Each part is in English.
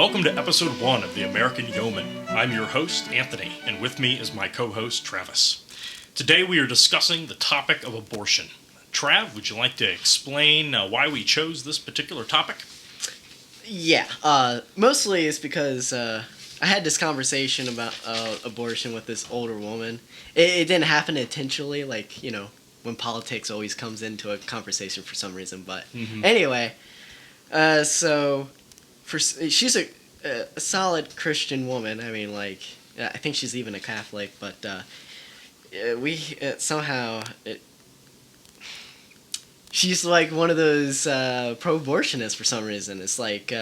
welcome to episode 1 of The American Yeoman. I'm your host, Anthony, and with me is my co-host, Travis. Today we are discussing the topic of abortion. Trav, would you like to explain why we chose this particular topic? Yeah, mostly it's because I had this conversation about abortion with this older woman. It didn't happen intentionally, like, you know, when politics always comes into a conversation for some reason. But anyway, she's a solid Christian woman. I mean, like, I think she's even a Catholic, but she's like one of those pro-abortionists for some reason. It's like,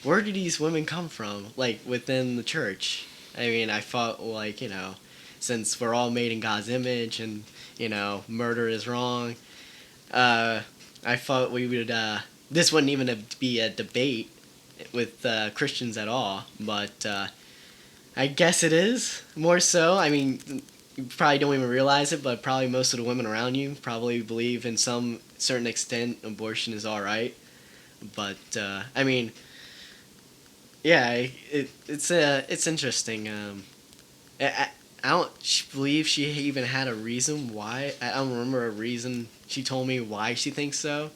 where do these women come from? Like, within the church. I mean, I thought, like, you know, since we're all made in God's image and, you know, murder is wrong, I thought we would, this wouldn't even be a debate with Christians at all, but I guess it is, more so. I mean, you probably don't even realize it, but probably most of the women around you probably believe in some certain extent abortion is all right. But I mean, yeah, it's interesting. I don't believe she even had a reason why. I don't remember a reason she told me why she thinks so.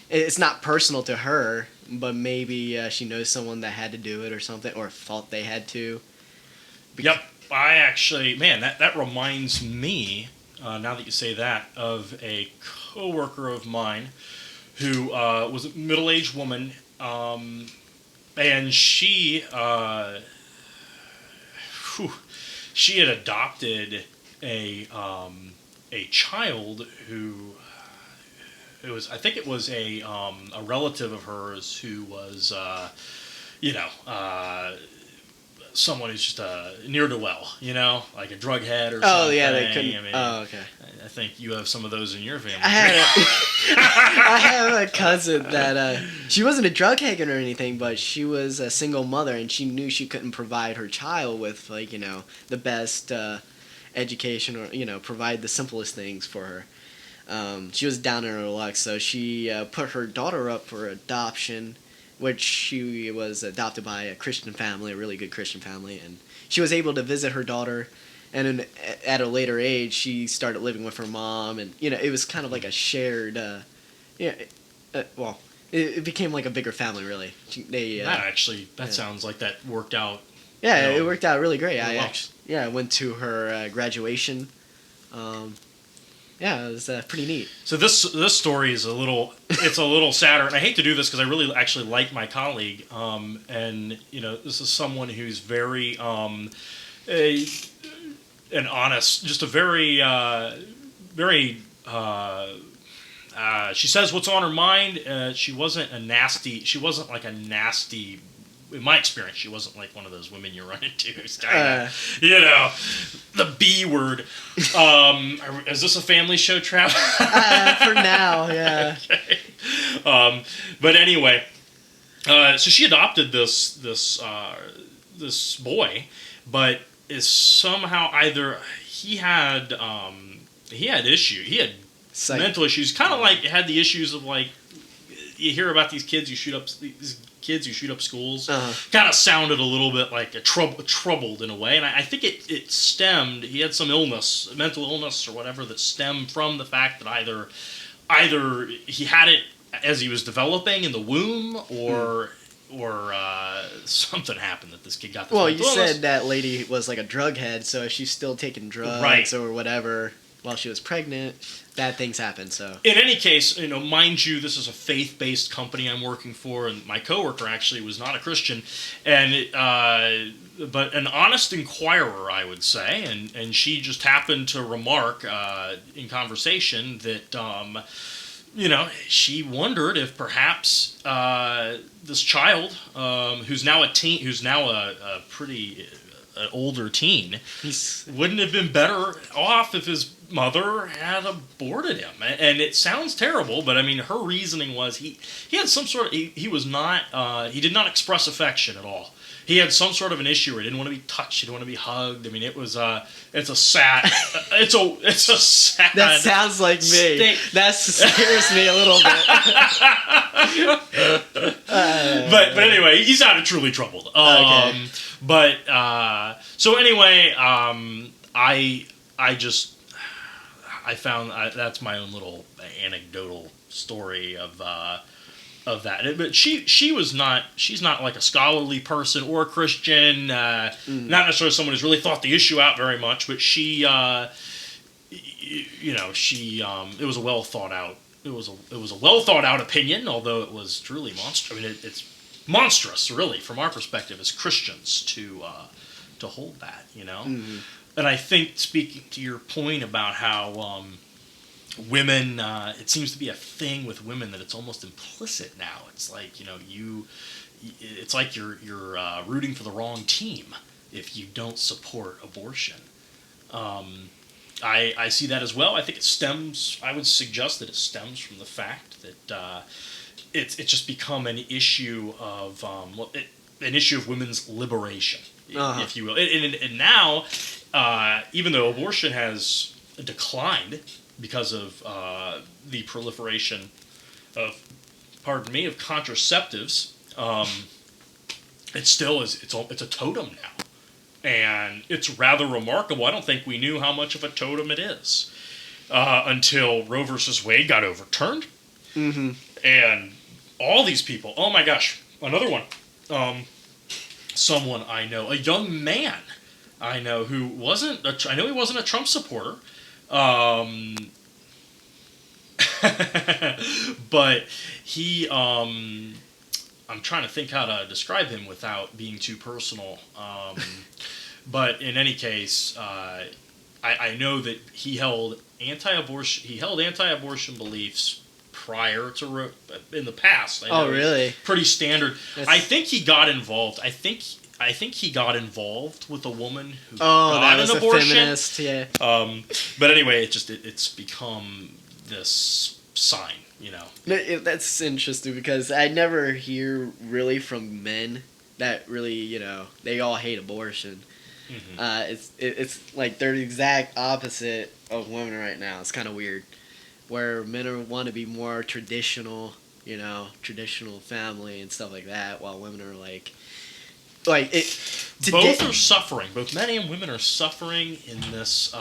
It's not personal to her, but maybe she knows someone that had to do it or something, or thought they had to. Yep. I actually, man, that reminds me, now that you say that, of a coworker of mine who was a middle-aged woman, and she had adopted a child who I think it was a relative of hers who was, someone who's just near to well, you know, like a drug head or something. Oh, yeah, they couldn't. I mean, okay. I think you have some of those in your family. I have a cousin that she wasn't a drug head or anything, but she was a single mother, and she knew she couldn't provide her child with, like, you know, the best education or, you know, provide the simplest things for her. She was down in her luck, so she put her daughter up for adoption, which she was adopted by a Christian family, a really good Christian family, and she was able to visit her daughter, and then at a later age, she started living with her mom, and, you know, it was kind of like a shared, it became like a bigger family, really. That sounds like that worked out. Yeah, it worked out really great. Well. I went to her graduation. Yeah, it was pretty neat. So this story is a little sadder, and I hate to do this because I really actually like my colleague, and, you know, this is someone who's very and honest, just a very she says what's on her mind. She wasn't like a nasty. In my experience, she wasn't like one of those women you run into who's kind of, you know, the B word. Is this a family show, Trav? For now, yeah. Okay. But anyway, so she adopted this boy, but is somehow either he had mental issues, kind of like had the issues of, like, you hear about these kids who shoot up schools. Kind of sounded a little bit like troubled in a way, and I think it stemmed. He had some illness, mental illness or whatever, that stemmed from the fact that either he had it as he was developing in the womb, or something happened that this kid got this Well, mental you illness. said that lady was like a drug head, so if she's still taking drugs, right, or whatever while she was pregnant, bad things happen. So in any case, you know, mind you, this is a faith-based company I'm working for, and my coworker actually was not a Christian, and but an honest inquirer, I would say, and she just happened to remark in conversation that you know, she wondered if perhaps this child, who's now a teen, who's now a pretty older teen, wouldn't have been better off if his mother had aborted him. And it sounds terrible, but I mean, her reasoning was he had some sort of, he was not, he did not express affection at all. he had some sort of an issue where he didn't want to be touched, he didn't want to be hugged. I mean, it was it's a sad, it's a sad. That sounds like me. state. That scares me a little bit. But anyway, he's out of truly troubled. Okay. But so anyway, I found that's my own little anecdotal story of that. But she's not like a scholarly person or a Christian, not necessarily someone who's really thought the issue out very much. But she, it was a well thought out. It was a well thought out opinion, although it was truly monstrous. I mean, it's monstrous, really, from our perspective as Christians to hold that, Mm-hmm. And I think, speaking to your point about how women, it seems to be a thing with women that it's almost implicit now. It's like it's like you're rooting for the wrong team if you don't support abortion. I see that as well. I think I would suggest that it stems from the fact that it's just become an issue of an issue of women's liberation, if you will. And now, even though abortion has declined because of the proliferation of contraceptives, it still is. It's a totem now. And it's rather remarkable. I don't think we knew how much of a totem it is until Roe versus Wade got overturned. Mm-hmm. And all these people, oh my gosh, another one. Someone I know, a young man I know who I know he wasn't a Trump supporter. But he, I'm trying to think how to describe him without being too personal. But in any case, I know that he held anti-abortion beliefs prior to in the past. I know really? Pretty standard. I think he got involved. I think he got involved with a woman who got an abortion. Feminist, yeah. But anyway, it's become this sign, That's interesting because I never hear really from men that really, they all hate abortion. Mm-hmm. It's like they're the exact opposite of women right now. It's kind of weird, where men want to be more traditional, traditional family and stuff like that, while women are like it. Both are suffering. Both men and women are suffering in this.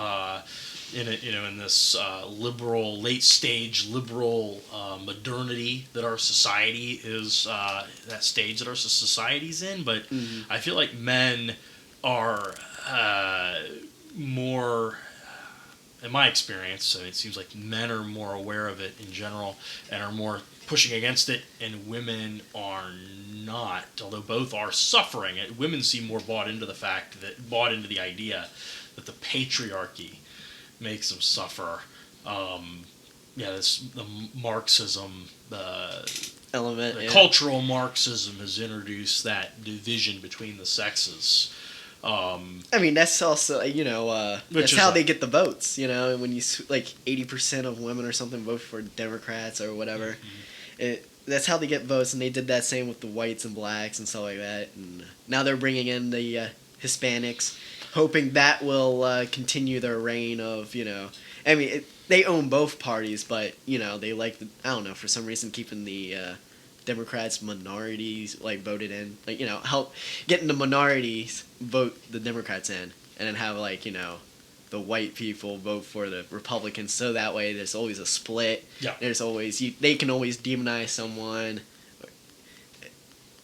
In this liberal, late stage liberal modernity that our society is, that stage that our society's in. But I feel like men are more, in my experience, it seems like men are more aware of it in general and are more pushing against it, and women are not. Although both are suffering, women seem more bought into the idea that the patriarchy makes them suffer. The Marxism, element, cultural Marxism has introduced that division between the sexes. I mean, that's also that's how they get the votes. When you 80% of women or something vote for Democrats or whatever, that's how they get votes, and they did that same with the whites and blacks and stuff like that. And now they're bringing in the Hispanics, hoping that will continue their reign of, I mean, they own both parties, but, they like, for some reason keeping the Democrats minorities, voted in. Help getting the minorities vote the Democrats in, and then have, the white people vote for the Republicans, so that way there's always a split. Yeah. There's always, they can always demonize someone.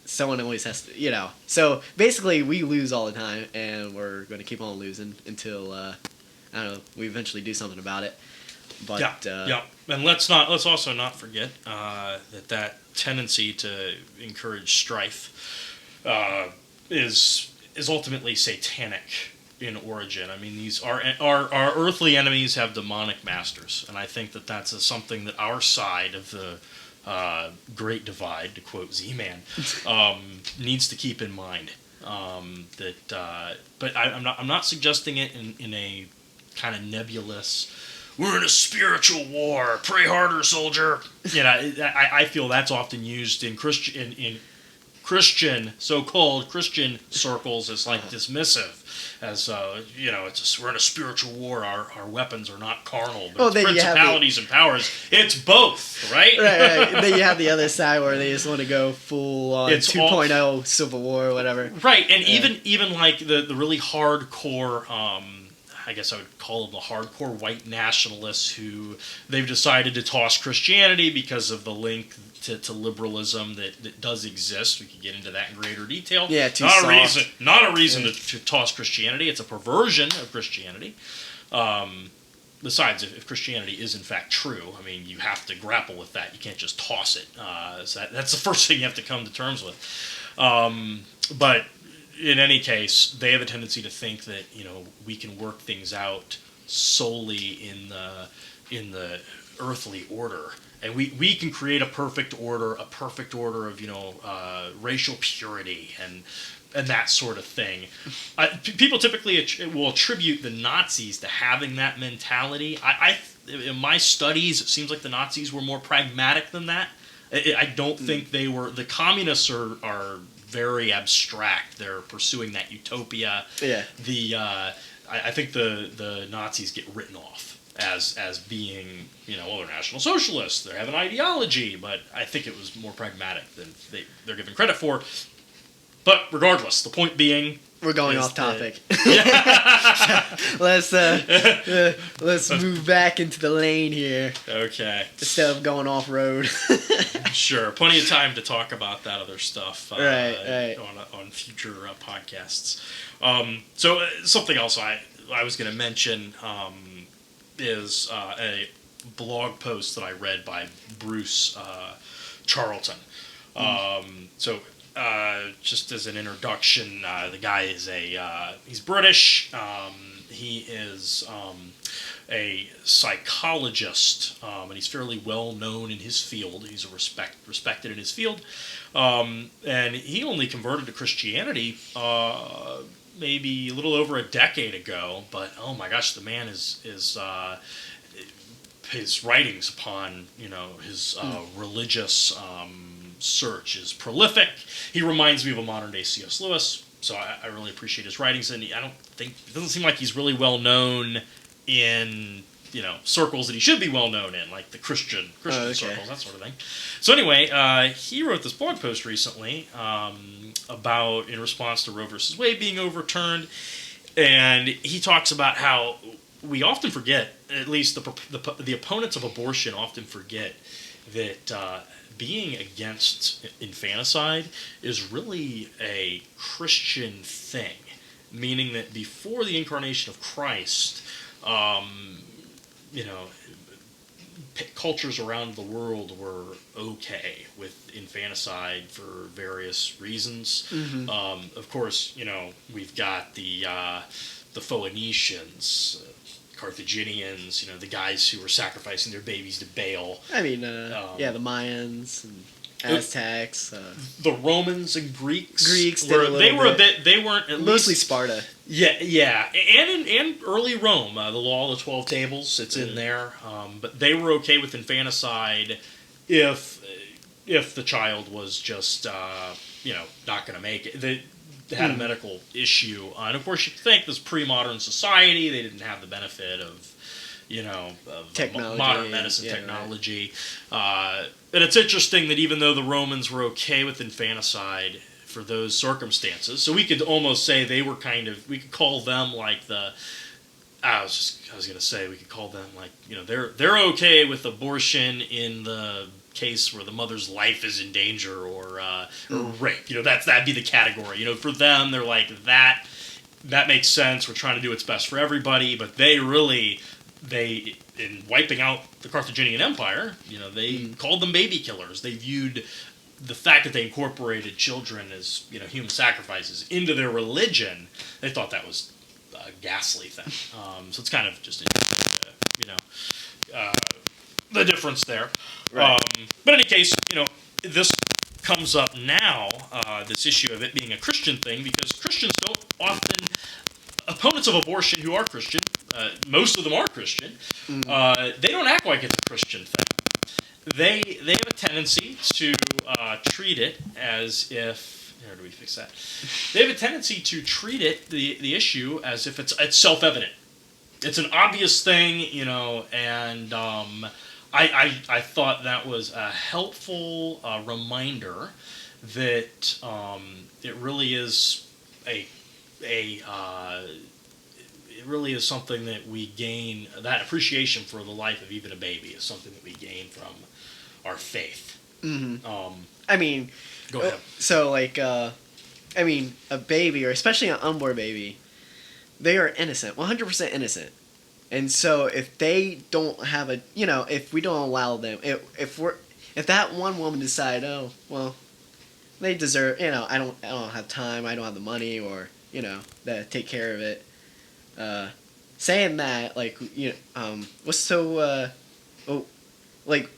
Someone always has to, So basically, we lose all the time, and we're going to keep on losing until we eventually do something about it. But and let's also not forget that tendency to encourage strife is ultimately satanic in origin. I mean, these our earthly enemies have demonic masters, and I think that's something that our side of the Great Divide, to quote Z-Man, needs to keep in mind. But I'm not suggesting it in a kind of nebulous, we're in a spiritual war, pray harder, soldier. I feel that's often used in Christian, so-called Christian circles as like dismissive, as we're in a spiritual war. Our weapons are not carnal, but it's principalities and powers. It's both, right? Right. Then you have the other side where they just want to go full on 2.0 Civil War or whatever. Right, and even like the really hardcore. I guess I would call them the hardcore white nationalists who they've decided to toss Christianity because of the link to liberalism that does exist. We could get into that in greater detail. Yeah, not a reason to toss Christianity. It's a perversion of Christianity. Besides, if Christianity is in fact true, I mean, you have to grapple with that. You can't just toss it. So that's the first thing you have to come to terms with. But in any case, they have a tendency to think that we can work things out solely in the earthly order, and we can create a perfect order of racial purity and that sort of thing. People typically will attribute the Nazis to having that mentality. In my studies, it seems like the Nazis were more pragmatic than that. I don't think they were. The communists are very abstract. They're pursuing that utopia. Yeah. I think the Nazis get written off as being they're National Socialists. They have an ideology, but I think it was more pragmatic than they're given credit for. But regardless, the point being, we're going off topic. Let's move back into the lane here. Okay. Instead of going off road. Sure. Plenty of time to talk about that other stuff. Right. On future podcasts. So something else I was going to mention is a blog post that I read by Bruce Charlton. Just as an introduction, the guy is he's British. He is a psychologist, and he's fairly well known in his field. He's respected in his field, and he only converted to Christianity maybe a little over a decade ago. But oh my gosh, the man is his writings upon his religious search is prolific. He reminds me of a modern day C.S. Lewis, so I really appreciate his writings. And it doesn't seem like he's really well known in circles that he should be well known in, like the Christian circles, that sort of thing. So anyway, he wrote this blog post recently about in response to Roe versus Wade being overturned, and he talks about how we often forget, at least the opponents of abortion often forget that being against infanticide is really a Christian thing, meaning that before the incarnation of Christ, cultures around the world were okay with infanticide for various reasons. Mm-hmm. Of course, we've got the Phoenicians, Carthaginians, the guys who were sacrificing their babies to Baal. I mean, the Mayans and Aztecs. The Romans and Greeks. They weren't at mostly least, Sparta. Yeah, and early Rome, the Law of the 12 Tables, it's in there. But they were okay with infanticide if the child was just not going to make it. They had a medical issue, and of course you think this pre-modern society, they didn't have the benefit of technology, modern medicine technology. Right. And it's interesting that even though the Romans were okay with infanticide for those circumstances, so we could almost say they were we could call them like we could call them like, they're okay with abortion in the case where the mother's life is in danger or rape. That'd be the category. For them, they're like, that makes sense. We're trying to do what's best for everybody, but they in wiping out the Carthaginian Empire, they called them baby killers. They viewed the fact that they incorporated children as human sacrifices into their religion. They thought that was a ghastly thing. So it's kind of just the difference there. Right. But in any case, this comes up now, this issue of it being a Christian thing, because Christians don't often, opponents of abortion who are Christian, most of them are Christian, they don't act like it's a Christian thing. they have a tendency to treat it as if. How do we fix that? They have a tendency to treat the issue as if it's self-evident. It's an obvious thing, and I thought that was a helpful reminder that it really is it really is something that we gain. That appreciation for the life of even a baby is something that we gain from our faith. Mm-hmm. Um, I mean, Go ahead. so like, a baby, or especially an unborn baby, they are innocent, 100% innocent. And so if they don't have if we don't allow them, if that one woman decide, oh well, they deserve, I don't have time, I don't have the money, or that take care of it. Saying that, like, what's so like,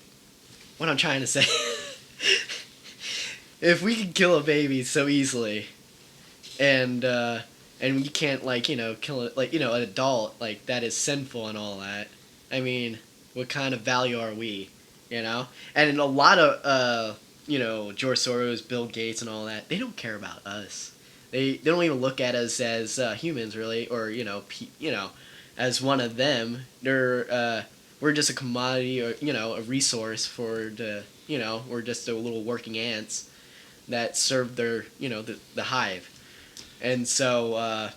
what I'm trying to say. If we can kill a baby so easily, and we can't, like, kill it, like, an adult, like, that is sinful and all that. I mean, what kind of value are we, And a lot of George Soros, Bill Gates, and all that, they don't care about us. They don't even look at us as humans, really, or as one of them. We're just a commodity, or a resource for we're just a little working ants that serve their the hive. And so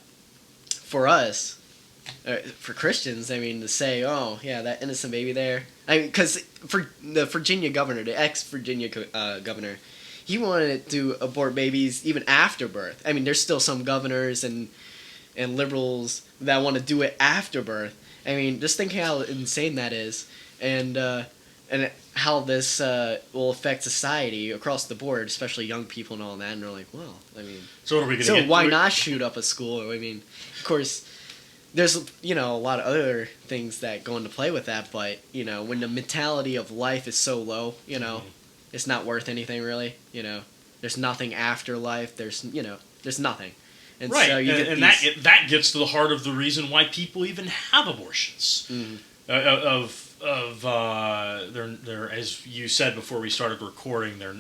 for us, for Christians, I mean, to say, oh yeah, that innocent baby there, because for the Virginia governor, the ex-Virginia governor, he wanted to abort babies even after birth. I mean, there's still some governors and liberals that want to do it after birth. I mean, just think how insane that is, and how this will affect society across the board, especially young people and all that. And they're like, well, I mean, so what are we going to so get? why not shoot up a school? I mean, of course, there's a lot of other things that go into play with that, but when the mentality of life is so low, it's not worth anything really. There's nothing after life. There's nothing. And right, so that gets to the heart of the reason why people even have abortions. Mm-hmm. Their as you said before we started recording, their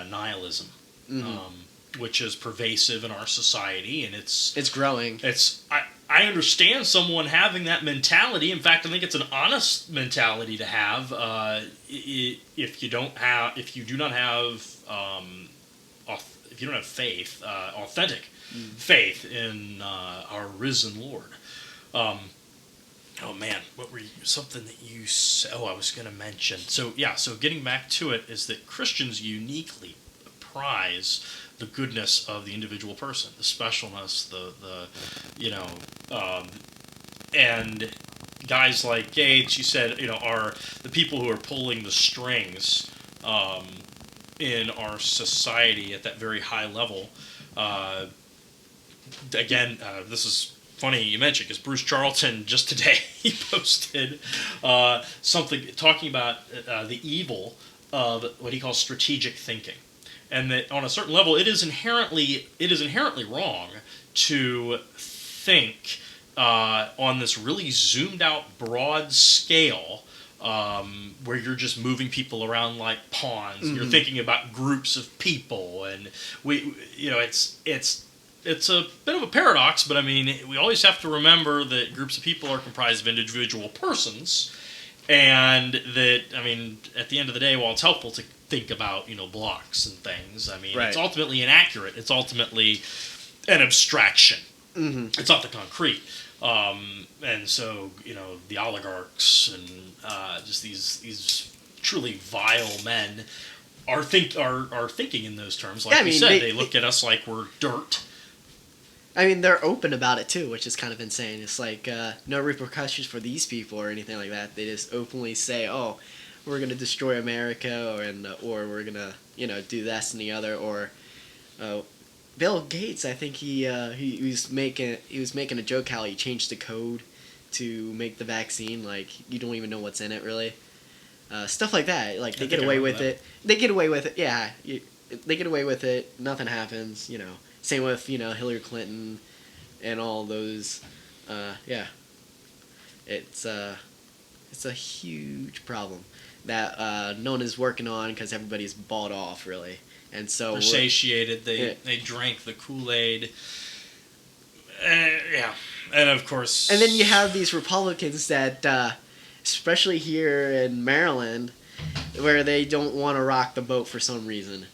nihilism, which is pervasive in our society, and it's growing. I understand someone having that mentality. In fact, I think it's an honest mentality to have. If you do not have faith, authentic faith in our risen Lord. Oh man, what were you? Something that you said? Oh, I was going to mention. So getting back to it is that Christians uniquely prize the goodness of the individual person, the specialness, and guys like Gates, you said, are the people who are pulling the strings in our society at that very high level. Again, this is funny you mentioned, because Bruce Charlton just today he posted something talking about the evil of what he calls strategic thinking, and that on a certain level it is inherently wrong to think on this really zoomed out broad scale where you're just moving people around like pawns. Mm-hmm. You're thinking about groups of people, and it's a bit of a paradox, but I mean, we always have to remember that groups of people are comprised of individual persons, and that, I mean, at the end of the day, while it's helpful to think about, blocks and things, I mean, right. It's ultimately inaccurate. It's ultimately an abstraction. Mm-hmm. It's not the concrete. And so, the oligarchs and just these truly vile men are thinking in those terms. Like you said, they look at us like we're dirt. I mean, they're open about it too, which is kind of insane. It's like no repercussions for these people or anything like that. They just openly say, "Oh, we're gonna destroy America," or we're gonna do this and the other. Or Bill Gates, I think he was making a joke how he changed the code to make the vaccine. Like, you don't even know what's in it really. Stuff like that. Like, they get away with it. They get away with it. Yeah, they get away with it. Nothing happens. Same with, Hillary Clinton and all those. Yeah. It's a huge problem. that no one is working on because everybody's bought off, really. And so They're satiated. Yeah. They drank the Kool-Aid. Yeah, and of course. And then you have these Republicans that, especially here in Maryland, where they don't want to rock the boat for some reason.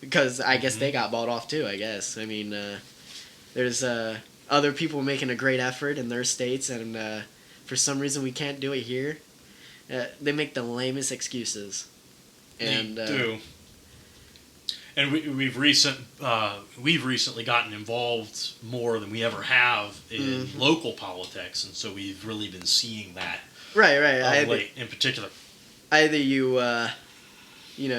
Because I guess they got bought off too, I guess. I mean, there's other people making a great effort in their states, and for some reason we can't do it here. They make the lamest excuses. And, they do. And we've recently gotten involved more than we ever have in local politics, and so we've really been seeing that Right. late in particular. Either you,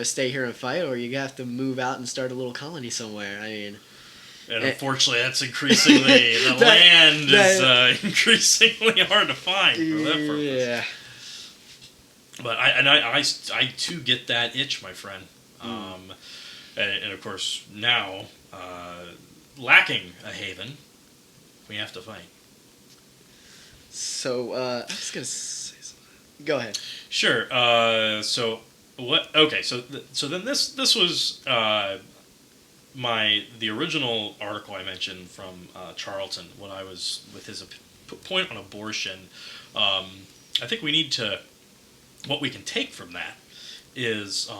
stay here and fight, or you have to move out and start a little colony somewhere. I mean, and unfortunately, that's increasingly the land is increasingly hard to find for that purpose. Yeah. But I too get that itch, my friend. And of course, now, lacking a haven, we have to fight. So, I was going to say something. Go ahead. Sure. So, what? Okay, so then this was the original article I mentioned from Charlton when I was with his point on abortion. I think we need to, what we can take from that is,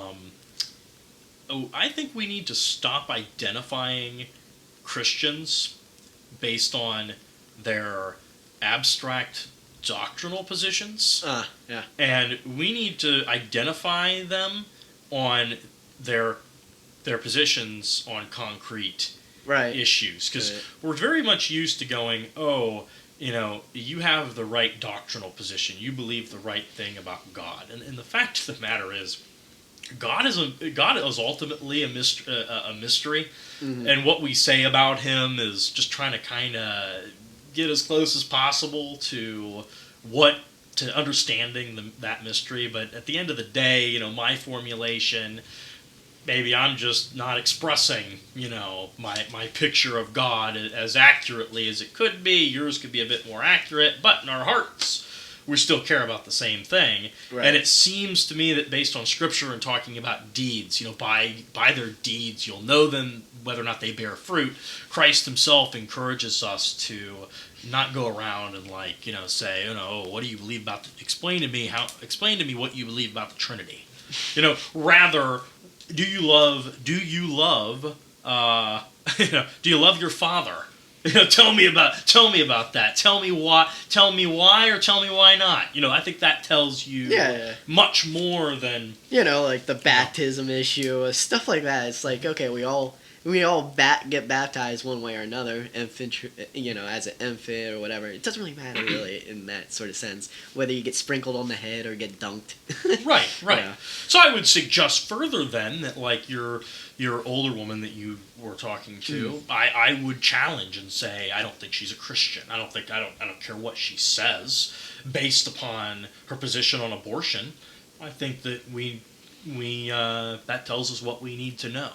I think we need to stop identifying Christians based on their abstract doctrinal positions. Yeah. And we need to identify them on their positions on concrete issues. Because we're very much used to going, you have the right doctrinal position. You believe the right thing about God. And the fact of the matter is, God is ultimately a mystery, and what we say about him is just trying to kind of get as close as possible to understanding that mystery. But at the end of the day, my formulation, maybe I'm just not expressing, my picture of God as accurately as it could be. Yours could be a bit more accurate, but in our hearts, we still care about the same thing. Right. And it seems to me that based on Scripture and talking about deeds, by their deeds you'll know them, whether or not they bear fruit. Christ himself encourages us to not go around and say, what do you believe about explain to me what you believe about the Trinity. Rather, do you love do you love your Father? Tell me about that. Tell me why, or tell me why not. I think that tells you much more than like the baptism issue, stuff like that. It's like, okay, we all get baptized one way or another, infant, as an infant or whatever. It doesn't really matter really in that sort of sense whether you get sprinkled on the head or get dunked. Right. Yeah. So I would suggest further then that your older woman that you were talking to, I would challenge and say I don't think she's a Christian. I don't care what she says based upon her position on abortion. I think that we that tells us what we need to know.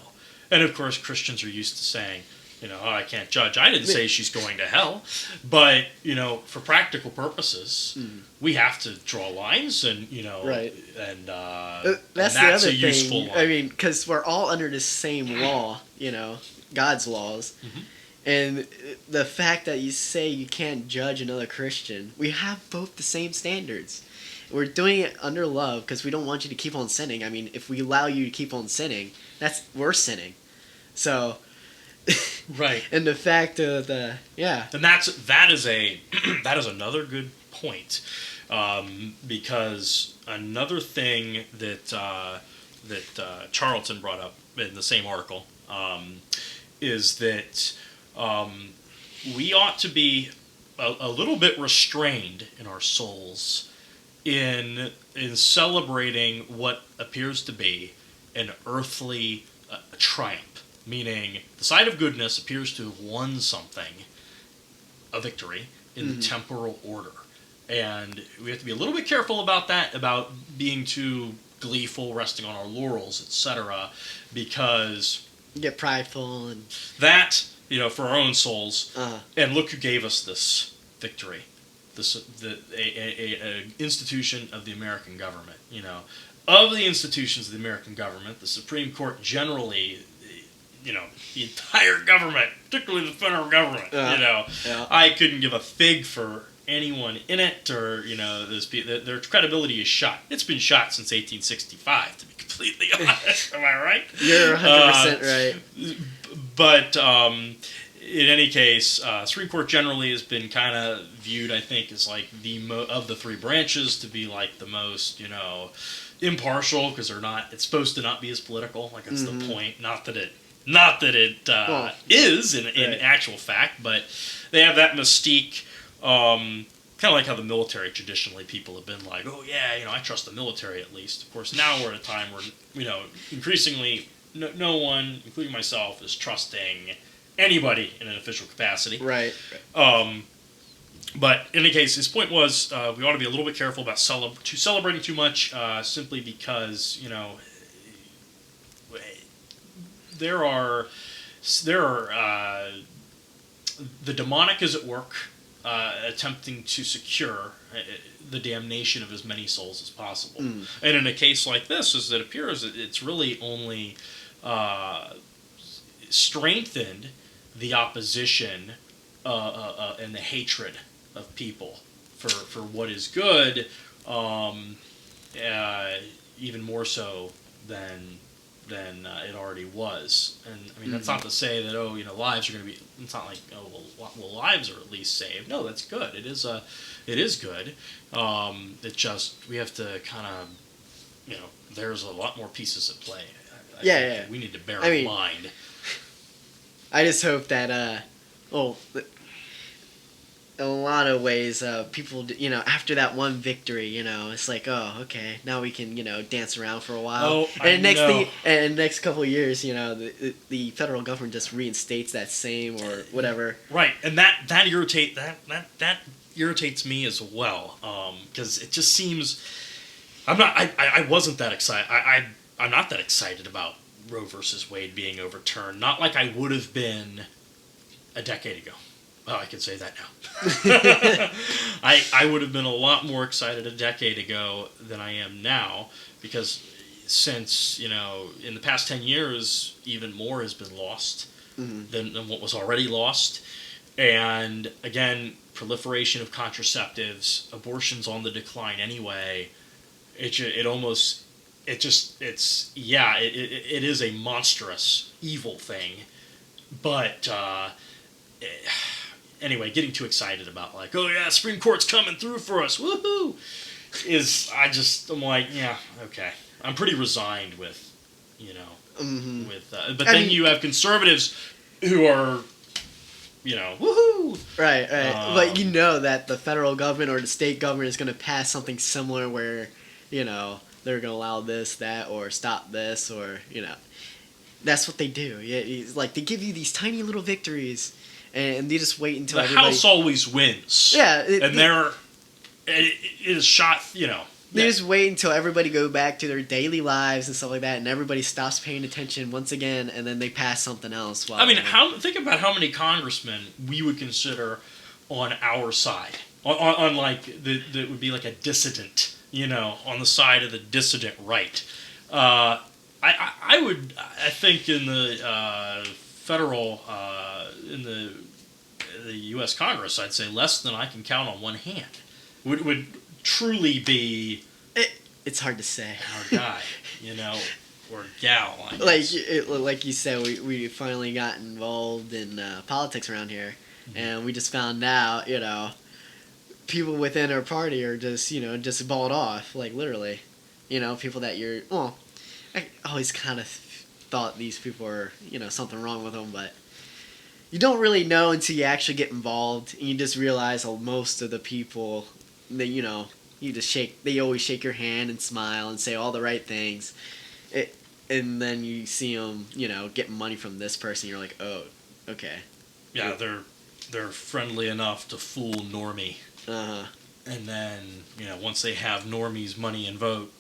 And of course, Christians are used to saying, I can't judge. I didn't say she's going to hell, but for practical purposes, we have to draw lines, and right. And that's the other a useful thing. line. I mean, because we're all under the same law, God's laws, and the fact that you say you can't judge another Christian, we have both the same standards. We're doing it under love because we don't want you to keep on sinning. I mean, if we allow you to keep on sinning, we're sinning. So, right. And the fact of and that is another good point, because another thing that Charlton brought up in the same article is that we ought to be a little bit restrained in our souls in celebrating what appears to be an earthly triumph, meaning the side of goodness appears to have won something, a victory, in the temporal order. And we have to be a little bit careful about that, about being too gleeful, resting on our laurels, etc., because you get prideful and that, for our own souls, and look who gave us this victory. a institution of the American government. Of the institutions of the American government, the Supreme Court generally, the entire government, particularly the federal government, Yeah. I couldn't give a fig for anyone in it, or their credibility is shot. It's been shot since 1865, to be completely honest. Am I right? You're 100% right. But in any case, Supreme Court generally has been kind of viewed, I think, as like of the three branches to be like the most, impartial, because they're not. It's supposed to not be as political. Like, that's the point. Not that it is in actual fact, but they have that mystique. Kind of like how the military traditionally, people have been like, oh yeah, I trust the military at least. Of course, now we're at a time where increasingly no one, including myself, is trusting anybody in an official capacity. Right. But in any case, his point was we ought to be a little bit careful about celebrating too much, simply because there are the demonic is at work, attempting to secure the damnation of as many souls as possible. And in a case like this, as it appears, it's really only strengthened the opposition and the hatred of people for what is good, even more so than it already was. And I mean, that's not to say that lives are going to be. It's not like well, lives are at least saved. No, that's good. It is good. It just, we have to kind of there's a lot more pieces at play. I think we need to bear in mind. I just hope that in a lot of ways, people, after that one victory, it's like, oh, okay, now we can, dance around for a while. Oh, and next couple of years, the federal government just reinstates that same or whatever. Right, and that irritates me as well, because it just seems I wasn't that excited. I'm not that excited about Roe versus Wade being overturned. Not like I would have been a decade ago. Well, I can say that now. I would have been a lot more excited a decade ago than I am now, because since, in the past 10 years, even more has been lost than what was already lost. And again, proliferation of contraceptives, abortion's on the decline anyway. It is a monstrous, evil thing. But, anyway, getting too excited about like, oh yeah, Supreme Court's coming through for us, woohoo! I'm like, yeah, okay. I'm pretty resigned with, but then you have conservatives who are, woohoo! Right. But that the federal government or the state government is going to pass something similar where, they're going to allow this, that, or stop this, or, that's what they do. Yeah, it's like they give you these tiny little victories, and they just wait until the house always wins. Yeah, it is shot. They just wait until everybody go back to their daily lives and stuff like that, and everybody stops paying attention once again, and then they pass something else. Think about how many congressmen we would consider on our side, on like that would be like a dissident, on the side of the dissident right. I think in the federal, in the U.S. Congress, I'd say less than I can count on one hand would truly be. It's hard to say. Our guy, or gal. I guess. Like you said, we finally got involved in politics around here, and we just found out, people within our party are just bought off, like literally, people that I always kind of thought these people were, something wrong with them, but you don't really know until you actually get involved, and you just realize most of the people, they always shake your hand and smile and say all the right things, and then you see them, getting money from this person, you're like, oh, okay. Yeah, they're friendly enough to fool Normie. Uh-huh. And then, once they have Normie's money and vote,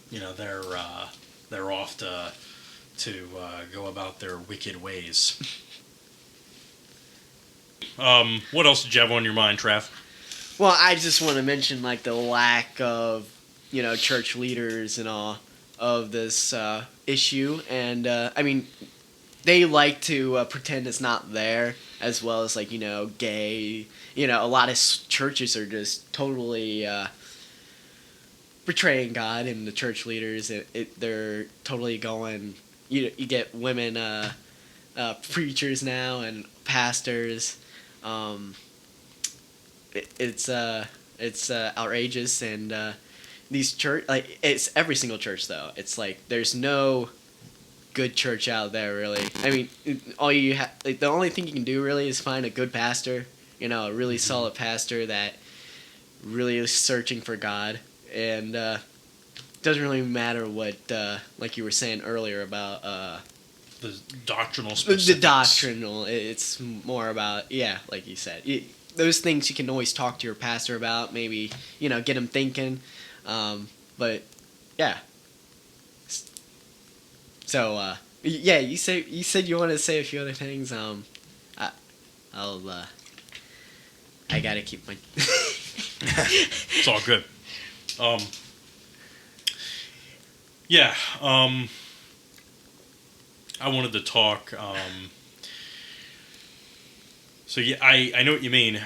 they're off to go about their wicked ways. What else did you have on your mind, Trav? Well, I just want to mention like the lack of, church leaders and all of this issue, and I mean, they like to pretend it's not there, as well as like gay. A lot of churches are just totally betraying God, and the church leaders. They're totally going. You get women preachers now and pastors. Um, it's outrageous, and these church, like, it's every single church though. It's like there's no good church out there really. I mean, all you like, the only thing you can do really is find a good pastor, a really solid pastor that really is searching for God, and doesn't really matter what like you were saying earlier about The doctrinal the specifics. doctrinal. It's more about, yeah, like you said, those things you can always talk to your pastor about, maybe get him thinking, but yeah. So yeah, you said you want to say a few other things. I'll I gotta keep my. It's all good. Yeah. I wanted to talk. So yeah, I know what you mean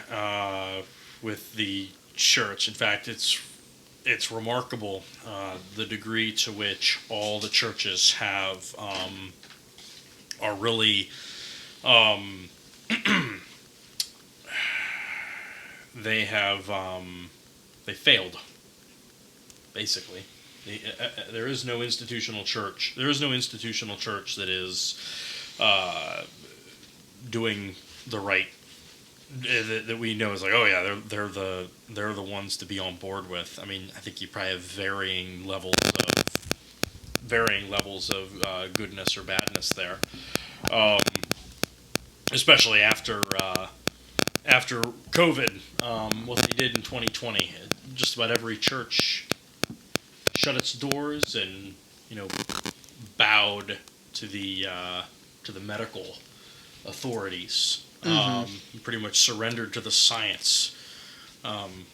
with the church. In fact, it's remarkable the degree to which all the churches have are really they have they failed basically. There is no institutional church. There is no institutional church that is doing the right that we know is like, oh yeah, they're the ones to be on board with. I mean, I think you probably have varying levels of goodness or badness there, especially after COVID, what they did in 2020. Just about every church shut its doors and bowed to the medical authorities. Pretty much surrendered to the science.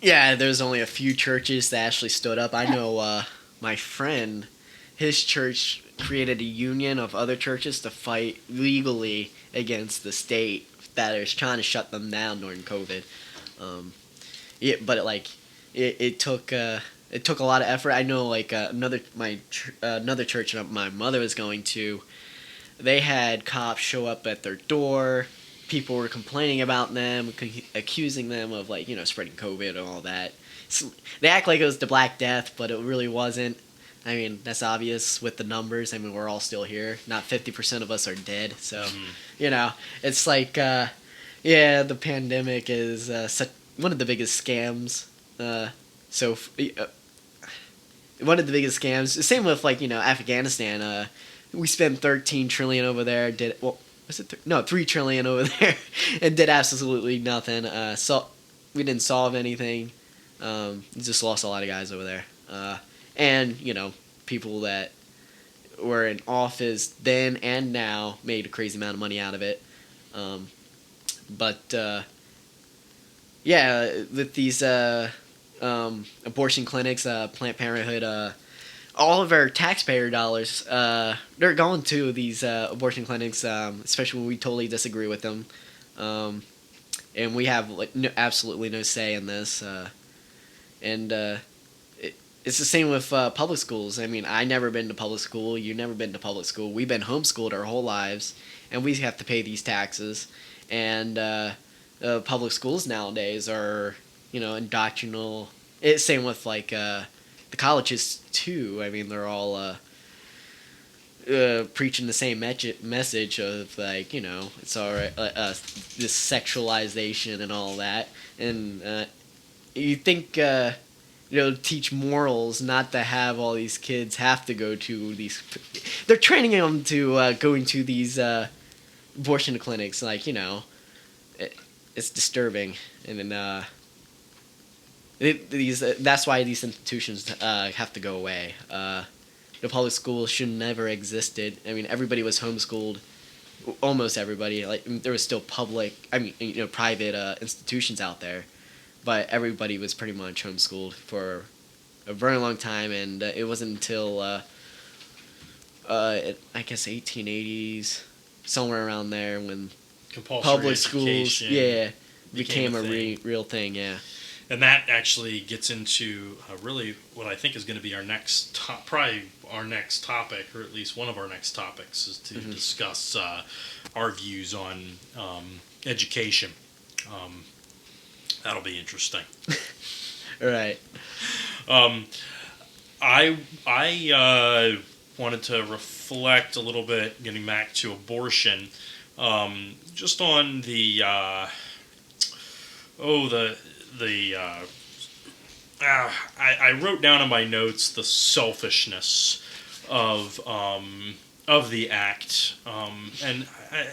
Yeah, there's only a few churches that actually stood up. I know my friend, his church created a union of other churches to fight legally against the state that is trying to shut them down during COVID. But it took a lot of effort. I know like another church that my mother was going to. They had cops show up at their door. People were complaining about them, accusing them of spreading COVID and all that. So they act like it was the Black Death, but it really wasn't. I mean, that's obvious with the numbers. I mean, we're all still here. Not 50% of us are dead. So, it's like, the pandemic is one of the biggest scams. One of the biggest scams. Same with Afghanistan. We spent 13 trillion over there. Was it 3 trillion over there, and did absolutely nothing. So we didn't solve anything. Just lost a lot of guys over there. And people that were in office then and now made a crazy amount of money out of it. With these abortion clinics, Planned Parenthood, all of our taxpayer dollars, they're going to these abortion clinics, especially when we totally disagree with them, and we have absolutely no say in this. It's the same with public schools. I mean, I never been to public school. You've never been to public school. We've been homeschooled our whole lives, and we have to pay these taxes. And public schools nowadays are, indoctrinal. It's same with the colleges too. I mean, they're all preaching the same message of it's all right, this sexualization and all that. And you think teach morals, not to have all these kids have to go to these. They're training them to go into these abortion clinics. It's disturbing, and then that's why these institutions have to go away. The public schools should never existed. I mean, everybody was homeschooled, almost everybody. There was still private institutions out there, but everybody was pretty much homeschooled for a very long time, and it wasn't until I guess 1880s, somewhere around there, when Compulsory public schools, education yeah, became became a a thing. real thing. Yeah. And that actually gets into really what I think is going to be our next probably our next topic, or at least one of our next topics, is to discuss our views on education. That'll be interesting. Right. I wanted to reflect a little bit, getting back to abortion, just on the I wrote down in my notes the selfishness of the act, and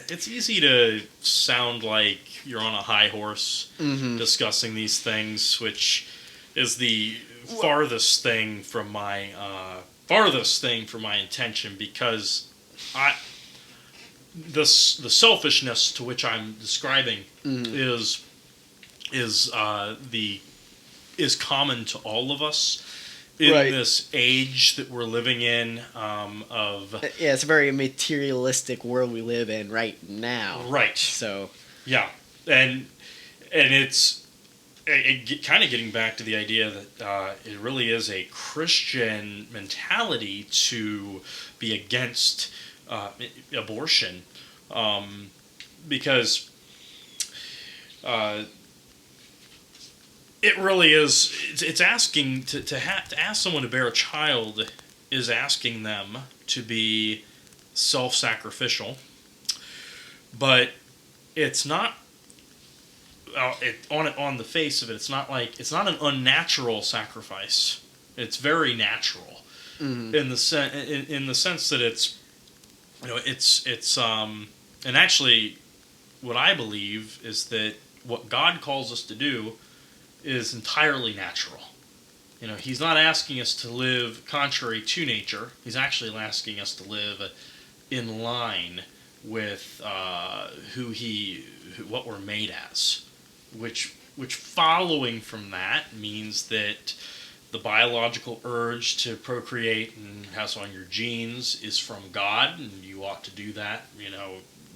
it's easy to sound like you're on a high horse discussing these things, which is the farthest thing from my intention, because the selfishness to which I'm describing is common to all of us in Right. this age that we're living in, of Yeah, it's a very materialistic world we live in right now. right. So, Yeah, and it's kind of getting back to the idea that it really is a Christian mentality to be against abortion, because it really is. It's asking to ask someone to bear a child is asking them to be self-sacrificial, but it's not. On the face of it, it's not an unnatural sacrifice. It's very natural in the sense that it's and actually what I believe is that what God calls us to do is entirely natural. He's not asking us to live contrary to nature. He's actually asking us to live in line with what we're made as. Which following from that means that the biological urge to procreate and pass on your genes is from God, and you ought to do that,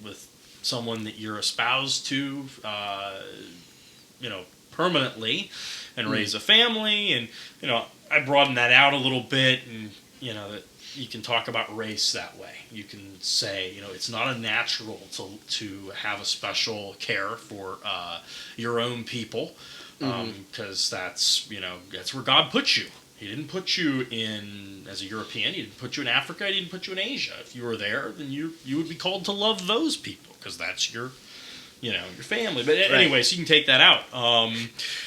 with someone that you're espoused to, permanently, and raise a family. And I broaden that out a little bit, and that you can talk about race that way. You can say, it's not unnatural to have a special care for your own people, because that's where God put you. He didn't put you in as a European. He didn't put you in Africa. He didn't put you in Asia. If you were there, then you would be called to love those people, because that's your family. But anyway, so you can take that out.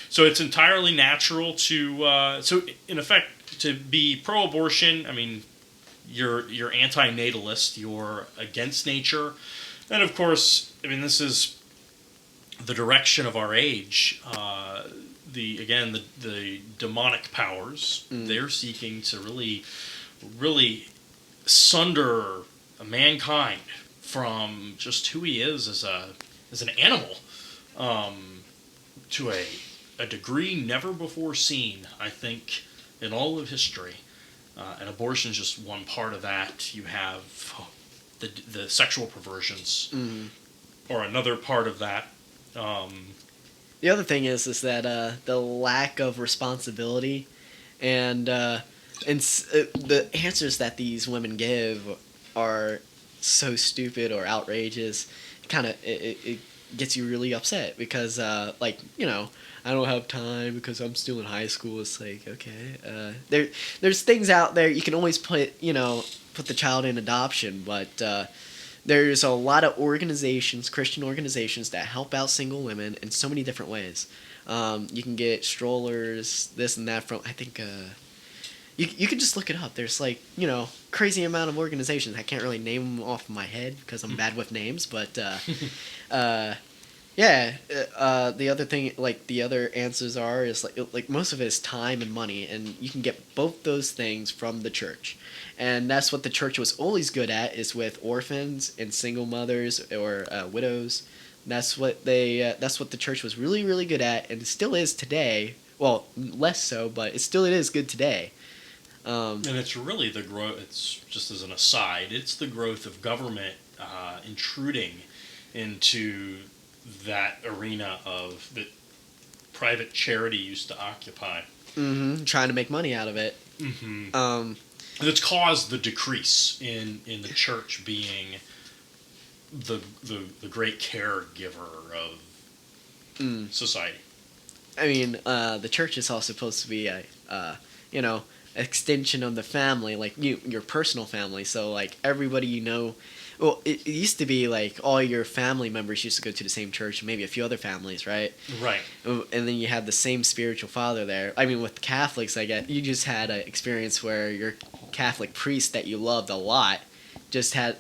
So it's entirely natural to so in effect to be pro-abortion. I mean, you're anti-natalist. You're against nature, and of course, I mean, this is the direction of our age. The demonic powers, they're seeking to really sunder mankind from just who he is as an animal, to a degree never before seen, I think, in all of history. And abortion is just one part of that. You have the sexual perversions, or another part of that. the other thing is that the lack of responsibility and the answers that these women give are so stupid or outrageous. It gets you really upset because I don't have time because I'm still in high school. It's like, okay, there's things out there you can always put the child in adoption, but there's a lot of organizations, Christian organizations, that help out single women in so many different ways. You can get strollers, this and that from, I think, you can just look it up. There's crazy amount of organizations. I can't really name them off my head because I'm bad with names, but yeah. The other thing, the other answers is most of it is time and money, and you can get both those things from the church. And that's what the church was always good at, is with orphans and single mothers or widows. That's what they. That's what the church was really, really good at, and it still is today. Well, less so, but it is good today. And it's really the growth. It's just as an aside. It's the growth of government intruding into that arena of that private charity used to occupy. Trying to make money out of it. That's caused the decrease in the church being the great caregiver of society. I mean, the church is all supposed to be a, extension of the family, like your personal family. So like everybody you know, well, it used to be like all your family members used to go to the same church, and maybe a few other families, right? Right. And then you had the same spiritual father there. I mean, with Catholics, I guess you just had an experience where your Catholic priest that you loved a lot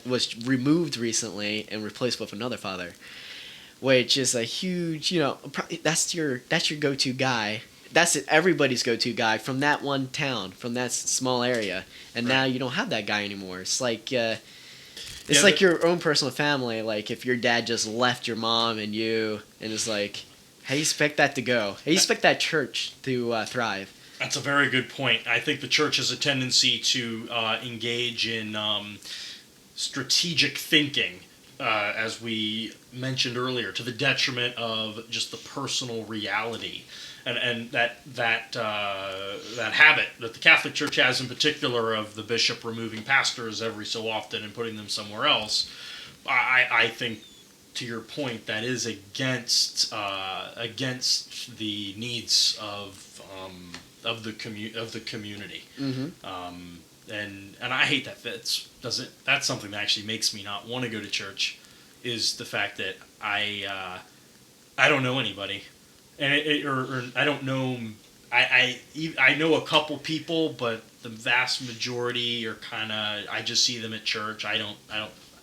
was removed recently and replaced with another father, which is a huge, that's your go-to guy. That's everybody's go-to guy from that one town, from that small area, and Right. now you don't have that guy anymore. It's like like your own personal family. Like if your dad just left your mom and you, and it's like, how do you expect that to go? How do you expect that church to thrive? That's a very good point. I think the church has a tendency to engage in strategic thinking, as we mentioned earlier, to the detriment of just the personal reality, and that habit that the Catholic Church has in particular of the bishop removing pastors every so often and putting them somewhere else. I think, to your point, that is against the needs of the community. And I hate that. That's something that actually makes me not want to go to church, is the fact that I don't know anybody, and or I don't know. I know a couple people, but the vast majority are kind of, I just see them at church. I don't.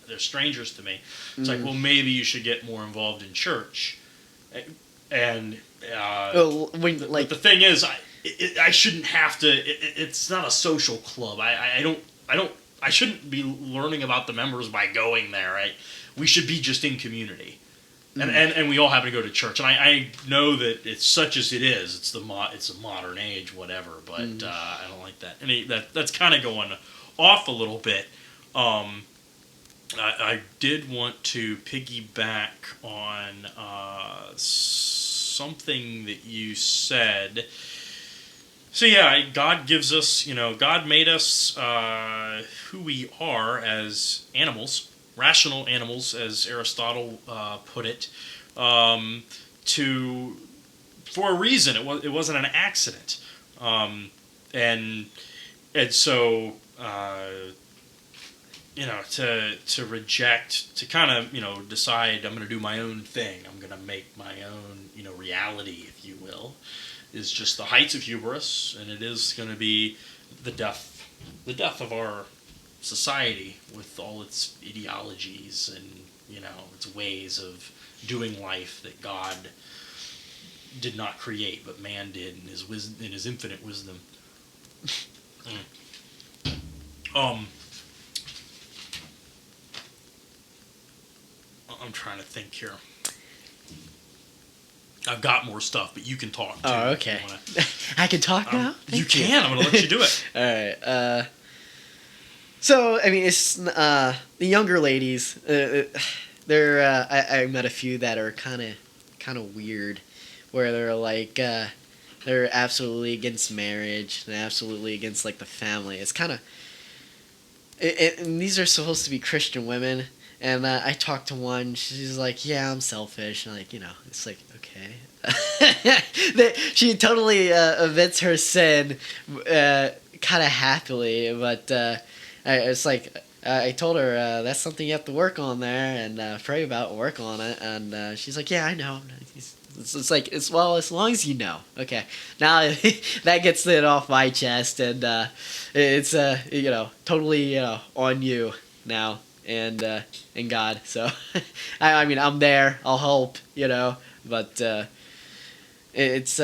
They're strangers to me. It's like, well, maybe you should get more involved in church, and but the thing is, I shouldn't have to. It's not a social club. I shouldn't be learning about the members by going there. Right? We should be just in community, and we all happen to go to church. And I know that it's such as it is. It's it's a modern age, whatever. But I don't like that. And that's kind of going off a little bit. I did want to piggyback on something that you said. So yeah, God gives us, God made us who we are as animals, rational animals, as Aristotle put it, for a reason. It wasn't an accident, and so. To reject, to kind of, decide I'm going to do my own thing. I'm going to make my own, reality, if you will, is just the heights of hubris, and it is going to be the death of our society with all its ideologies and, its ways of doing life that God did not create, but man did in his infinite wisdom. I'm trying to think here. I've got more stuff, but you can talk too. Oh, okay. I can talk now? You can. I'm going to let you do it. All right. So, I mean, it's the younger ladies. They're I met a few that are kind of weird, where they're like they're absolutely against marriage and absolutely against like the family. It's kind of and these are supposed to be Christian women. And I talked to one. She's like, "Yeah, I'm selfish." And it's like, okay. She totally admits her sin, kind of happily. But it's like I told her that's something you have to work on there and pray about and work on it. And she's like, "Yeah, I know." It's like as long as you know. Okay, now that gets it off my chest, and it's totally on you now. And God, so I mean I'm there. I'll help, but it's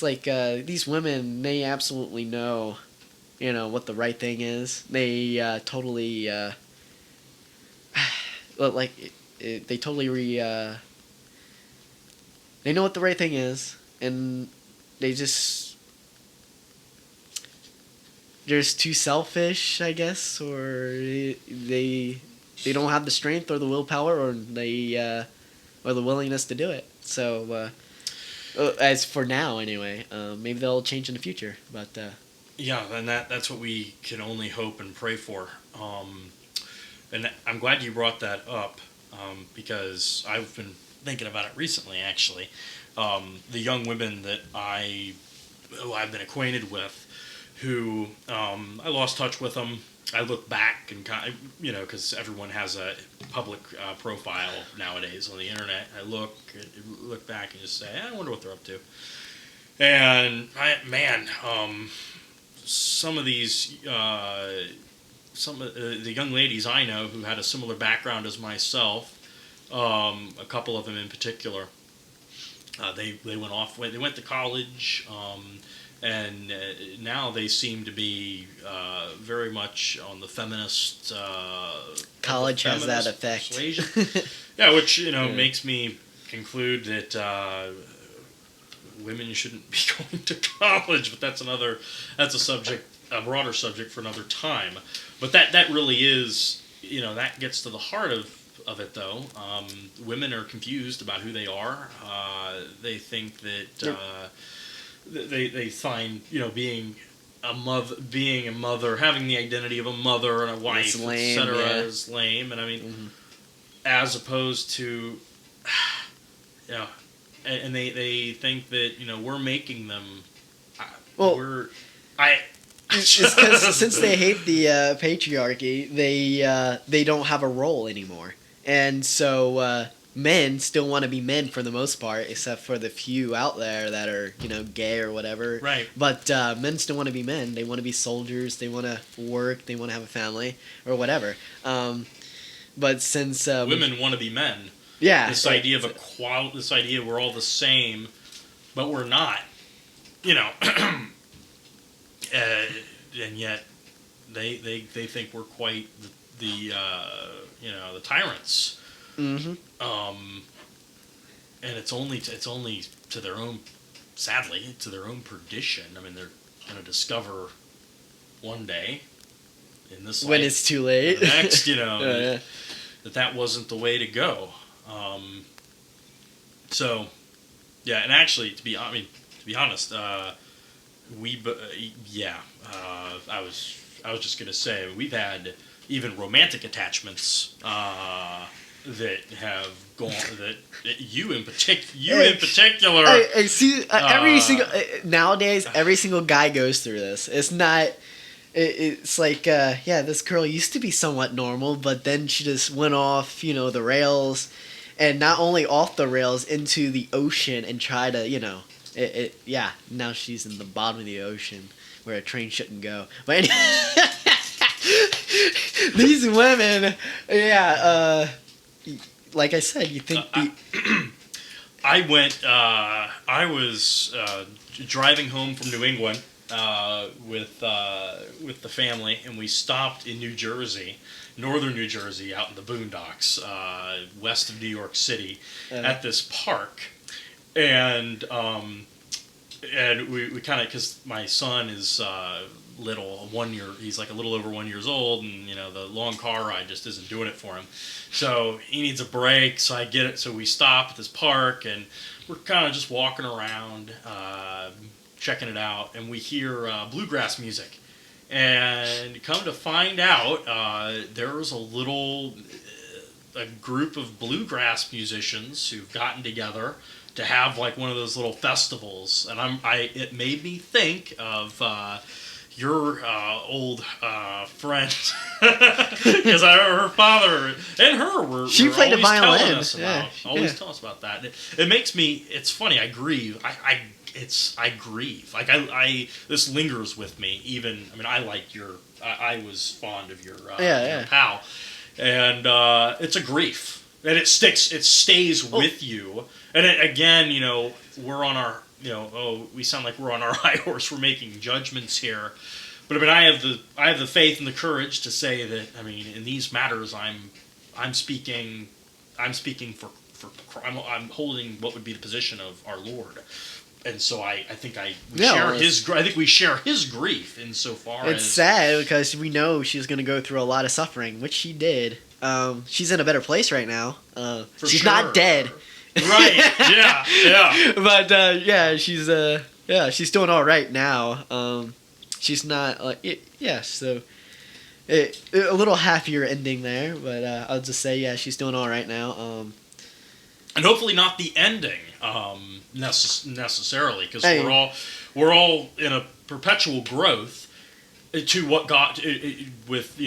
like these women, they absolutely know, what the right thing is. They totally like they totally they know what the right thing is, and they just they're just too selfish, I guess, or they don't have the strength or the willpower or or the willingness to do it. So as for now, anyway, maybe they'll change in the future. But Yeah, and that's what we can only hope and pray for. And I'm glad you brought that up because I've been thinking about it recently, actually. The young women that I've been acquainted with, who I lost touch with them. I look back and because everyone has a public profile nowadays on the internet. I look back and just say, I wonder what they're up to. And some of these the young ladies I know who had a similar background as myself, a couple of them in particular, they went off. They went to college, and now they seem to be very much on the feminist. college has that effect. Persuasion. Yeah, which Yeah. makes me conclude that women shouldn't be going to college. But that's a broader subject for another time. But that really is, that gets to the heart of it, though. Women are confused about who they are. They think that they find, being a mother, having the identity of a mother and a wife, It's lame, etc., yeah. is lame. And I mean, Mhm. as opposed to, and they think that we're making them. Well, I. It's because since they hate the patriarchy, they don't have a role anymore, and so men still want to be men for the most part, except for the few out there that are gay or whatever. Right. But men still want to be men. They want to be soldiers. They want to work. They want to have a family or whatever. But since Women want to be men. yeah, This idea of this idea we're all the same, but we're not. And yet they think we're quite the tyrants. hmm And it's only to their own, sadly, to their own perdition. I mean, they're going to discover one day in this when life, it's too late. the next, Yeah. that wasn't the way to go. So, yeah, and actually, to be honest, I was just gonna say we've had even romantic attachments that have gone that you in particular. I see every Uh, single nowadays. Every single guy goes through this. It's not. It's like this girl used to be somewhat normal, but then she just went off, the rails, and not only off the rails into the ocean and try to, now she's in the bottom of the ocean where a train shouldn't go. But anyway, these women, like I said, you think I went. I was driving home from New England with the family, and we stopped in New Jersey, northern New Jersey, out in the boondocks, west of New York City, at this park, and we kind of, because my son is little, 1 year, he's like a little over 1 year old, and the long car ride just isn't doing it for him, so he needs a break. So I get it. So we stop at this park, and we're kind of just walking around, checking it out, and we hear bluegrass music. And come to find out, there was a group of bluegrass musicians who've gotten together to have like one of those little festivals, and it made me think of your old friend, because her father and her were She played always a violin. telling us Yeah, about, always yeah. tell us about that. It makes me. It's funny. I grieve. I grieve. Like this lingers with me. Even I like I was fond of your Yeah. your pal, and it's a grief, and it sticks. It stays with you, and again, we're on our. We sound like we're on our high horse. We're making judgments here, but I have the faith and the courage to say that in these matters I'm speaking I'm speaking for I'm holding what would be the position of our Lord. And so I think I think we share his grief insofar It's as sad because we know she's going to go through a lot of suffering, which she did. She's in a better place right now. She's sure. not dead. Right. Yeah. But she's doing all right now. She's not so a little happier ending there, but I'll just say she's doing all right now. And hopefully not the ending necessarily, because Hey. we're all in a perpetual growth to what God with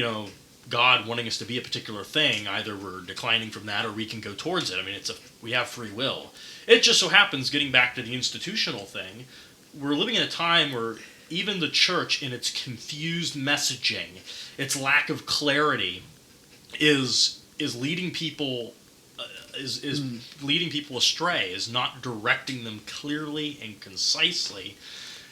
God wanting us to be a particular thing. Either we're declining from that or we can go towards it. I mean, we have free will. It just so happens, getting back to the institutional thing, we're living in a time where even the church, in its confused messaging, its lack of clarity, is leading people leading people astray, is not directing them clearly and concisely.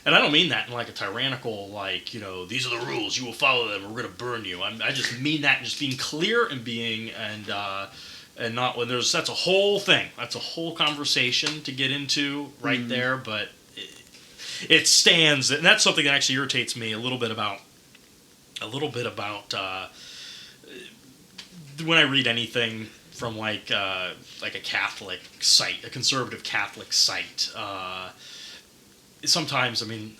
And I don't mean that in like a tyrannical, like, these are the rules, you will follow them, or we're going to burn you. I just mean that just being clear and being, and not when that's a whole thing. That's a whole conversation to get into right there, but it stands, and that's something that actually irritates me a little bit about when I read anything from like a Catholic site, a conservative Catholic site. Sometimes, I mean,